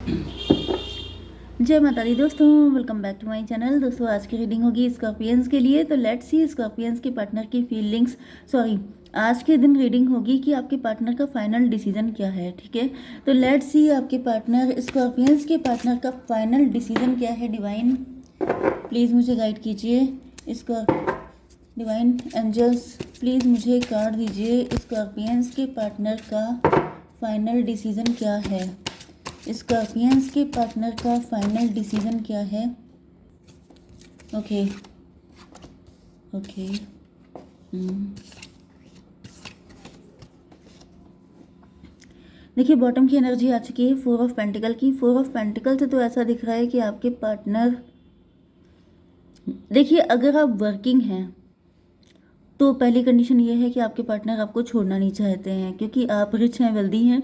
जय माता दी दोस्तों, welcome back to my channel. दोस्तों आज की रीडिंग होगी स्कॉर्पियंस के लिए। तो लेट्स सी स्कॉर्पियंस के पार्टनर की फीलिंग्स, आज के दिन रीडिंग होगी कि आपके पार्टनर का फाइनल डिसीजन क्या है। ठीक है, तो लेट्स सी आपके पार्टनर स्कॉर्पियंस के पार्टनर का फाइनल डिसीजन क्या है। डिवाइन प्लीज़ मुझे गाइड कीजिए। इसका डिवाइन एंजल्स प्लीज़ मुझे कार्ड दीजिए। स्कॉर्पियंस के पार्टनर का फाइनल डिसीजन क्या है। स्कॉर्पियंस के पार्टनर का फाइनल डिसीजन क्या है। ओके ओके देखिए, बॉटम की एनर्जी आ चुकी है 4 ऑफ पेंटिकल की। 4 ऑफ पेंटिकल से तो ऐसा दिख रहा है कि आपके पार्टनर, देखिए अगर आप वर्किंग हैं तो पहली कंडीशन ये है कि आपके पार्टनर आपको छोड़ना नहीं चाहते हैं, क्योंकि आप रिच हैं, वेल्दी हैं,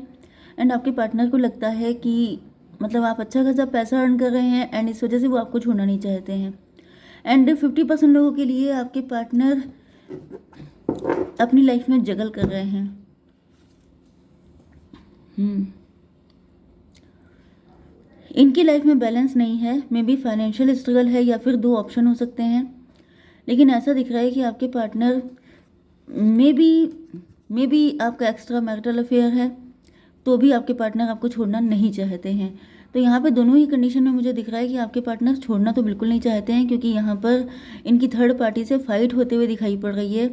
एंड आपके पार्टनर को लगता है कि मतलब आप अच्छा खासा पैसा अर्न कर रहे हैं एंड इस वजह से वो आपको छोड़ना नहीं चाहते हैं। एंड 50% लोगों के लिए आपके पार्टनर अपनी लाइफ में जगल कर रहे हैं। इनकी लाइफ में बैलेंस नहीं है, मे बी फाइनेंशियल स्ट्रगल है या फिर 2 ऑप्शन हो सकते हैं। लेकिन ऐसा दिख रहा है कि आपके पार्टनर मे बी आपका एक्स्ट्रा मैरिटल अफेयर है, तो भी आपके पार्टनर आपको छोड़ना नहीं चाहते हैं। तो यहाँ पे दोनों ही कंडीशन में मुझे दिख रहा है कि आपके पार्टनर छोड़ना तो बिल्कुल नहीं चाहते हैं, क्योंकि यहाँ पर इनकी थर्ड पार्टी से फाइट होते हुए दिखाई पड़ रही है।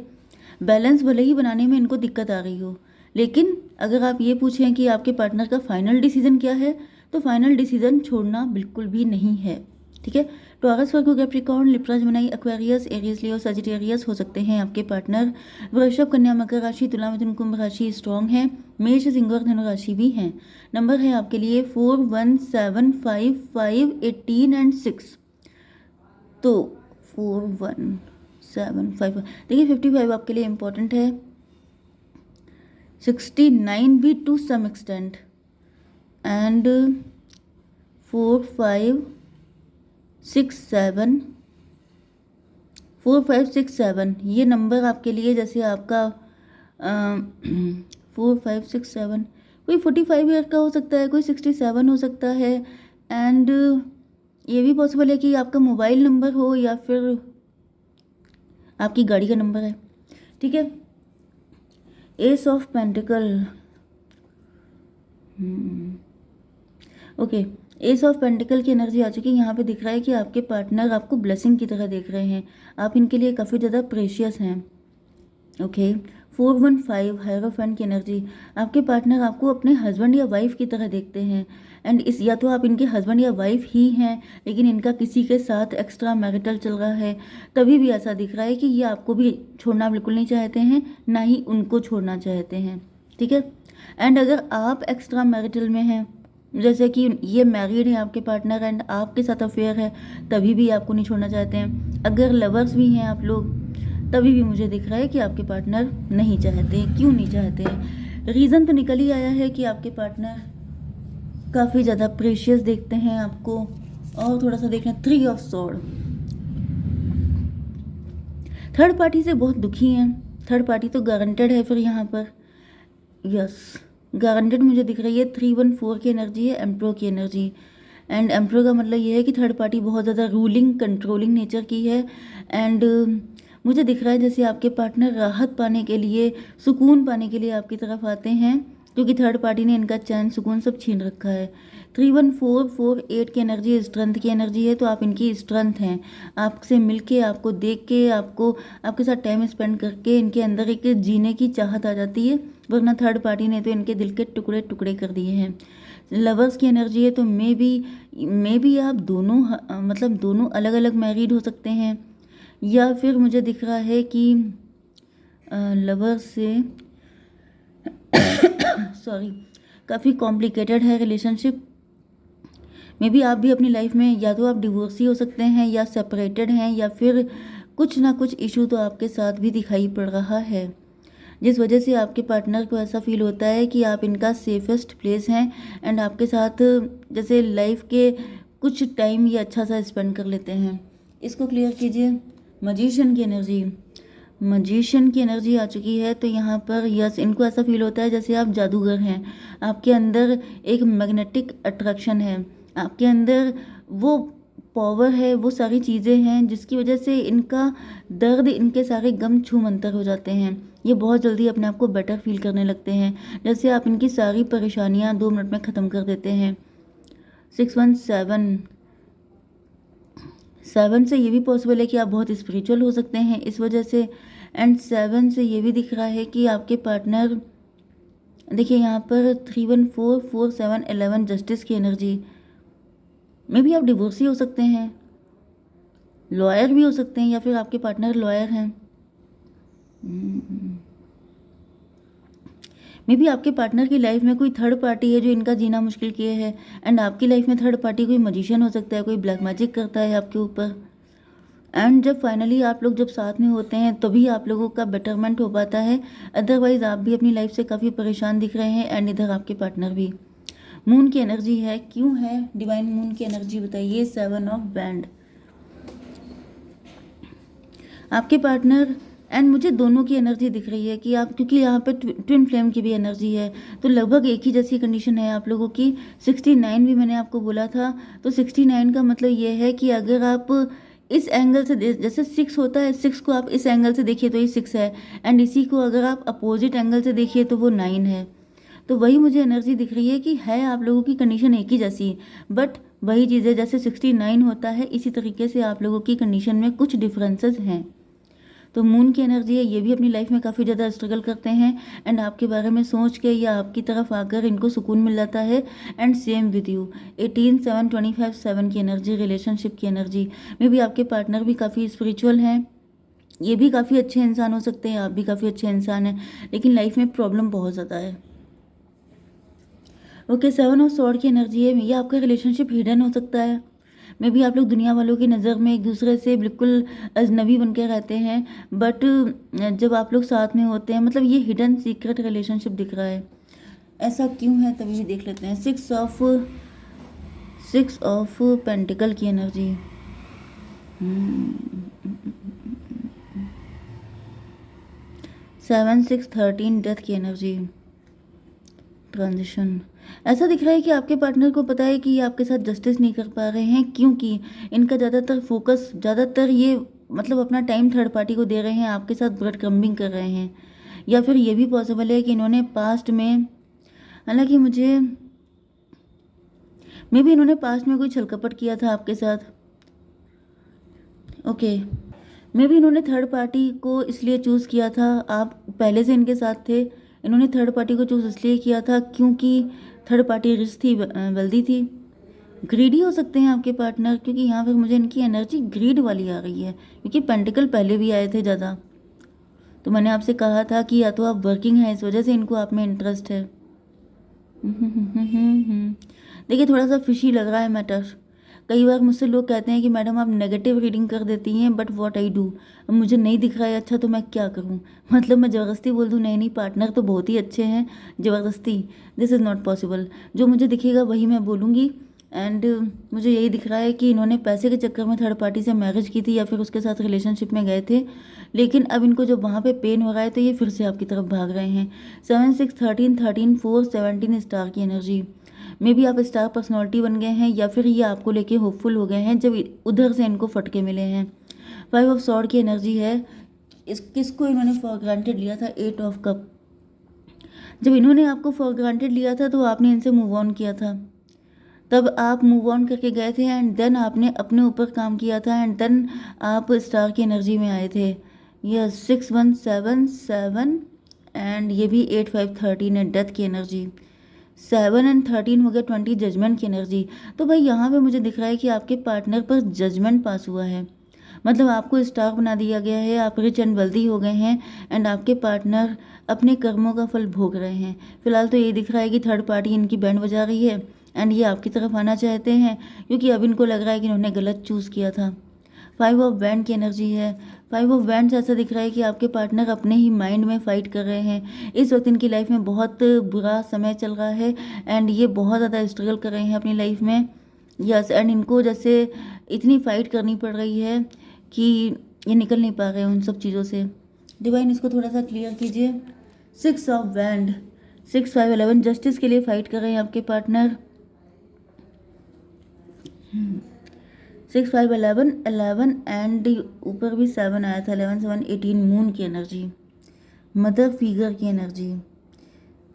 बैलेंस भले ही बनाने में इनको दिक्कत आ रही हो, लेकिन अगर आप ये पूछें कि आपके पार्टनर का फाइनल डिसीजन क्या है, तो फाइनल डिसीजन छोड़ना बिल्कुल भी नहीं है। ठीक है, Taurus, Virgo, Capricorn, Libra, Gemini, Aquarius, Aries, Leo, Sagittarius हो सकते हैं आपके पार्टनर। वृषभ, कन्या, मकर राशि, तुला, मिथुन, कुंभ राशि स्ट्रॉन्ग है। मेष, सिंह और धनु राशि भी हैं। नंबर है आपके लिए 4, 1, 7, 5, 5, 18 एंड 6। तो 4, 1, 7, 5, देखिए 55 आपके लिए इम्पोर्टेंट है, 69 भी टू सम एक्सटेंट, एंड 4, 5, 6, 7, 4, 5, 6, 7 ये नंबर आपके लिए, जैसे आपका 4, 5, 6, 7 कोई 45 ईयर का हो सकता है, कोई 67 हो सकता है, एंड ये भी पॉसिबल है कि आपका मोबाइल नंबर हो या फिर आपकी गाड़ी का नंबर है। ठीक है, S of pentacle, okay, S of pentacle की एनर्जी आ चुकी है। यहाँ पे दिख रहा है कि आपके पार्टनर आपको ब्लेसिंग की तरह देख रहे हैं, आप इनके लिए काफ़ी ज़्यादा प्रेशियस हैं। ओके, 4, 1, 5 हायरोफेंट की एनर्जी, आपके पार्टनर आपको अपने हस्बैंड या वाइफ की तरह देखते हैं, एंड इस या तो आप इनके हस्बैंड या वाइफ ही हैं, लेकिन इनका किसी के साथ एक्स्ट्रा मैरिटल चल रहा है, तभी भी ऐसा दिख रहा है कि ये आपको भी छोड़ना बिल्कुल नहीं चाहते हैं, ना ही उनको छोड़ना चाहते हैं। ठीक है, एंड अगर आप एक्स्ट्रा मैरिटल में हैं, जैसे कि ये मैरिड है आपके पार्टनर एंड आपके साथ अफेयर है, तभी भी आपको नहीं छोड़ना चाहते हैं। अगर लवर्स भी हैं आप लोग, तभी भी मुझे दिख रहा है कि आपके पार्टनर नहीं चाहते। क्यों नहीं चाहते हैं, रीज़न तो निकल ही आया है कि आपके पार्टनर काफ़ी ज़्यादा प्रेशियस देखते हैं आपको। और थोड़ा सा देखना, 3 ऑफ स्वॉर्ड, थर्ड पार्टी से बहुत दुखी हैं। थर्ड पार्टी तो गारंटेड है फिर यहाँ पर, यस गारंटेड मुझे दिख रही है। 3, 1, 4 की एनर्जी है, एम्प्रो की एनर्जी, एंड एम्प्रो का मतलब ये है कि थर्ड पार्टी बहुत ज़्यादा रूलिंग कंट्रोलिंग नेचर की है। एंड मुझे दिख रहा है जैसे आपके पार्टनर राहत पाने के लिए, सुकून पाने के लिए आपकी तरफ आते हैं, क्योंकि थर्ड पार्टी ने इनका चैन सुकून सब छीन रखा है। 3, 1, 4, 4, 8 की एनर्जी स्ट्रेंथ की एनर्जी है, तो आप इनकी स्ट्रेंथ हैं। आपसे मिलके, आपको देख के, आपको आपके साथ टाइम स्पेंड करके इनके अंदर एक जीने की चाहत आ जाती है, वरना थर्ड पार्टी ने तो इनके दिल के टुकड़े टुकड़े कर दिए हैं। लवर्स की एनर्जी है, तो मे बी आप दोनों मतलब दोनों अलग अलग मैरिड हो सकते हैं, या फिर मुझे दिख रहा है कि लवर्स से सॉरी काफ़ी कॉम्प्लिकेटेड है रिलेशनशिप। मे बी आप भी अपनी लाइफ में या तो आप डिवोर्सी हो सकते हैं, या सेपरेटेड हैं, या फिर कुछ ना कुछ इशू तो आपके साथ भी दिखाई पड़ रहा है, जिस वजह से आपके पार्टनर को ऐसा फील होता है कि आप इनका सेफेस्ट प्लेस हैं, एंड आपके साथ जैसे लाइफ के कुछ टाइम ये अच्छा सा स्पेंड कर लेते हैं। इसको क्लियर कीजिए। मजिशियन की एनर्जी, मजिशियन की एनर्जी आ चुकी है। तो यहाँ पर यस, इनको ऐसा फील होता है जैसे आप जादूगर हैं, आपके अंदर एक मैग्नेटिक अट्रैक्शन है, आपके अंदर वो पावर है, वो सारी चीज़ें हैं जिसकी वजह से इनका दर्द, इनके सारे गम छूमंतर हो जाते हैं। ये बहुत जल्दी अपने आप को बेटर फील करने लगते हैं, जैसे आप इनकी सारी परेशानियाँ 2 मिनट में ख़त्म कर देते हैं। 617 7 से ये भी पॉसिबल है कि आप बहुत स्पिरिचुअल हो सकते हैं इस वजह से। एंड 7 से ये भी दिख रहा है कि आपके पार्टनर, देखिए यहाँ पर 314 47 11 जस्टिस की एनर्जी में भी आप डिवोर्सी हो सकते हैं, लॉयर भी हो सकते हैं, या फिर आपके पार्टनर लॉयर हैं। मे भी आपके पार्टनर की लाइफ में कोई थर्ड पार्टी है जो इनका जीना मुश्किल किए है। एंड आपकी लाइफ में थर्ड पार्टी कोई मजिशियन हो सकता है, कोई ब्लैक मैजिक करता है आपके ऊपर। एंड जब फाइनली आप लोग जब साथ में होते हैं तभी आप लोगों का बेटरमेंट हो पाता है। अदरवाइज आप भी अपनी लाइफ से काफ़ी परेशान दिख रहे हैं, एंड इधर आपके पार्टनर भी। मून की एनर्जी है, क्यों है डिवाइन मून की एनर्जी बताइए। 7 ऑफ बैंड, आपके पार्टनर एंड मुझे दोनों की एनर्जी दिख रही है कि आप, क्योंकि यहाँ पे ट्विन फ्लेम की भी एनर्जी है, तो लगभग एक ही जैसी कंडीशन है आप लोगों की। 69 भी मैंने आपको बोला था, तो 69 का मतलब ये है कि अगर आप इस एंगल से जैसे 6 होता है, 6 को आप इस एंगल से देखिए तो ये 6 है, एंड इसी को अगर आप अपोजिट एंगल से देखिए तो वो 9 है। तो वही मुझे एनर्जी दिख रही है कि है आप लोगों की कंडीशन एक ही जैसी, बट वही चीज़ें जैसे 69 होता है इसी तरीके से आप लोगों की कंडीशन में कुछ डिफरेंसेस हैं। तो मून की एनर्जी है, ये भी अपनी लाइफ में काफ़ी ज़्यादा स्ट्रगल करते हैं, एंड आपके बारे में सोच के या आपकी तरफ आकर इनको सुकून मिल जाता है। एंड सेम विद यू 18 7 25 7 की एनर्जी, रिलेशनशिप की एनर्जी में भी आपके पार्टनर भी काफ़ी स्पिरिचुअल हैं, ये भी काफ़ी अच्छे इंसान हो सकते हैं, आप भी काफ़ी अच्छे इंसान हैं, लेकिन लाइफ में प्रॉब्लम बहुत ज़्यादा है। ओके, 7 ऑफ स्वॉर्ड की एनर्जी है, ये आपका रिलेशनशिप हिडन हो सकता है। मे भी आप लोग दुनिया वालों की नज़र में एक दूसरे से बिल्कुल अजनबी बन के रहते हैं, बट जब आप लोग साथ में होते हैं, मतलब ये हिडन सीक्रेट रिलेशनशिप दिख रहा है। ऐसा क्यों है तभी भी देख लेते हैं। 6 ऑफ पेंटिकल की एनर्जी, 7 6 13 डेथ की एनर्जी, ट्रांजिशन। ऐसा दिख रहा है कि आपके पार्टनर को पता है कि ये आपके साथ जस्टिस नहीं कर पा रहे हैं, क्योंकि इनका ज़्यादातर फोकस, ज़्यादातर ये मतलब अपना टाइम थर्ड पार्टी को दे रहे हैं, आपके साथ ब्रेड क्रम्बिंग कर रहे हैं। या फिर ये भी पॉसिबल है कि इन्होंने पास्ट में, हालांकि मुझे मे भी इन्होंने पास्ट में कोई छलकपट किया था आपके साथ। ओके, मे भी इन्होंने थर्ड पार्टी को इसलिए चूज़ किया था, आप पहले से इनके साथ थे, इन्होंने थर्ड पार्टी को चूज़ इसलिए किया था क्योंकि थर्ड पार्टी रिच थी, वेल्दी थी। ग्रीडी हो सकते हैं आपके पार्टनर, क्योंकि यहाँ पर मुझे इनकी एनर्जी ग्रीड वाली आ रही है, क्योंकि पेंटिकल पहले भी आए थे ज़्यादा। तो मैंने आपसे कहा था कि या तो आप वर्किंग हैं, इस वजह से इनको आप में इंटरेस्ट है। देखिए थोड़ा सा फिशी लग रहा है मैटर। कई बार मुझसे लोग कहते हैं कि मैडम आप नेगेटिव रीडिंग कर देती हैं, बट व्हाट आई डू, अब मुझे नहीं दिख रहा है अच्छा तो मैं क्या करूं। मतलब मैं ज़बरदस्ती बोल दूं नहीं नहीं पार्टनर तो बहुत ही अच्छे हैं, ज़बरदस्ती, दिस इज़ नॉट पॉसिबल। जो मुझे दिखेगा वही मैं बोलूँगी। एंड मुझे यही दिख रहा है कि इन्होंने पैसे के चक्कर में थर्ड पार्टी से मैरिज की थी, या फिर उसके साथ रिलेशनशिप में गए थे, लेकिन अब इनको जब वहाँ पे पेन हो रहा है तो ये फिर से आपकी तरफ भाग रहे हैं। 7 6 13 13 4 17 स्टार की एनर्जी में भी आप स्टार पर्सनालिटी बन गए हैं, या फिर ये आपको लेके होपफुल हो गए हैं जब उधर से इनको फटके मिले हैं। 5 ऑफ सॉर्ड की एनर्जी है, किसको इन्होंने फॉर ग्रांटेड लिया था। 8 ऑफ कप, जब इन्होंने आपको फॉर ग्रांटेड लिया था तो आपने इनसे मूव ऑन किया था, तब आप मूव ऑन करके गए थे, एंड देन आपने अपने ऊपर काम किया था, एंड देन आप स्टार की एनर्जी में आए थे। यह 6 1 7 7 एंड ये भी 8 5 13 है, डेथ की एनर्जी। 7 एंड 13 हो गया 20, जजमेंट की एनर्जी। तो भाई यहाँ पे मुझे दिख रहा है कि आपके पार्टनर पर जजमेंट पास हुआ है, मतलब आपको स्टार बना दिया गया है, आप रिच एंड वेल्दी हो गए हैं, एंड आपके पार्टनर अपने कर्मों का फल भोग रहे हैं। फिलहाल तो ये दिख रहा है कि थर्ड पार्टी इनकी बैंड बजा रही है, एंड ये आपकी तरफ आना चाहते हैं, क्योंकि अब इनको लग रहा है कि इन्होंने गलत चूज़ किया था। 5 ऑफ बैंड की एनर्जी है। 5 ऑफ बैंड से ऐसा दिख रहा है कि आपके पार्टनर अपने ही माइंड में फाइट कर रहे हैं। इस वक्त इनकी लाइफ में बहुत बुरा समय चल रहा है, एंड ये बहुत ज़्यादा स्ट्रगल कर रहे हैं अपनी लाइफ में। यस, एंड इनको जैसे इतनी फाइट करनी पड़ रही है कि ये निकल नहीं पा रहे हैं उन सब चीज़ों से। डिवाइन इसको थोड़ा सा क्लियर कीजिए। 6 ऑफ वैंड, 6 5 11, जस्टिस के लिए फाइट कर रहे हैं आपके पार्टनर। 6 5 11 11 एंड ऊपर भी 7 आया था, 11 7 18, मून की एनर्जी, मदर फिगर की एनर्जी।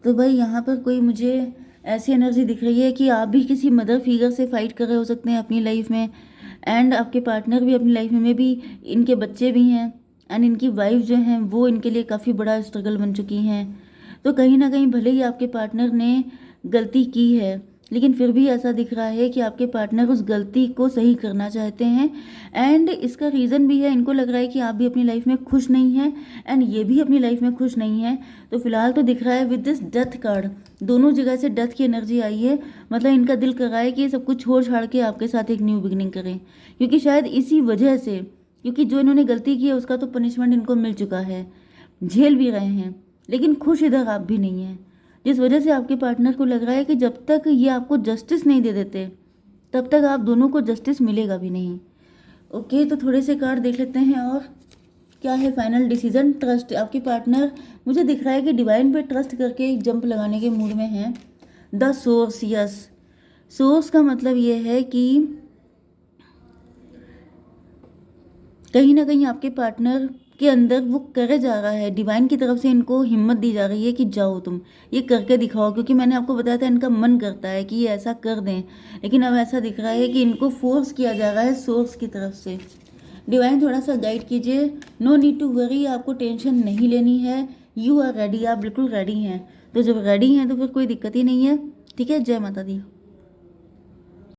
तो भाई यहाँ पर कोई मुझे ऐसी एनर्जी दिख रही है कि आप भी किसी मदर फिगर से फाइट कर रहे हो सकते हैं अपनी लाइफ में, एंड आपके पार्टनर भी अपनी लाइफ में भी, इनके बच्चे भी हैं, एंड इनकी वाइफ जो हैं वो इनके लिए काफ़ी बड़ा स्ट्रगल बन चुकी हैं। तो कहीं ना कहीं भले ही आपके पार्टनर ने गलती की है, लेकिन फिर भी ऐसा दिख रहा है कि आपके पार्टनर उस गलती को सही करना चाहते हैं, एंड इसका रीज़न भी है, इनको लग रहा है कि आप भी अपनी लाइफ में खुश नहीं हैं एंड ये भी अपनी लाइफ में खुश नहीं है। तो फिलहाल तो दिख रहा है विद दिस डेथ कार्ड, दोनों जगह से डेथ की एनर्जी आई है, मतलब इनका दिल कर रहा है कि ये सब कुछ छोड़ छाड़ के आपके साथ एक न्यू बिगिनिंग करें, क्योंकि शायद इसी वजह से, क्योंकि जो इन्होंने गलती की है उसका तो पनिशमेंट इनको मिल चुका है, झेल भी रहे हैं, लेकिन खुश इधर आप भी नहीं हैं, जिस वजह से आपके पार्टनर को लग रहा है कि जब तक ये आपको जस्टिस नहीं दे देते तब तक आप दोनों को जस्टिस मिलेगा भी नहीं। ओके, तो थोड़े से कार्ड देख लेते हैं और क्या है फाइनल डिसीजन। ट्रस्ट, आपके पार्टनर मुझे दिख रहा है कि डिवाइन पे ट्रस्ट करके एक जंप लगाने के मूड में हैं। द सोर्स, यस, सोर्स का मतलब ये है कि कहीं ना कहीं आपके पार्टनर के अंदर वो करे जा रहा है, डिवाइन की तरफ से इनको हिम्मत दी जा रही है कि जाओ तुम ये करके दिखाओ, क्योंकि मैंने आपको बताया था इनका मन करता है कि ये ऐसा कर दें, लेकिन अब ऐसा दिख रहा है कि इनको फोर्स किया जा रहा है सोर्स की तरफ से। डिवाइन थोड़ा सा गाइड कीजिए। नो नीड टू वरी, आपको टेंशन नहीं लेनी है, यू आर रेडी, आप बिल्कुल रेडी हैं। तो जब रेडी हैं तो फिर कोई दिक्कत ही नहीं है। ठीक है, जय माता दी।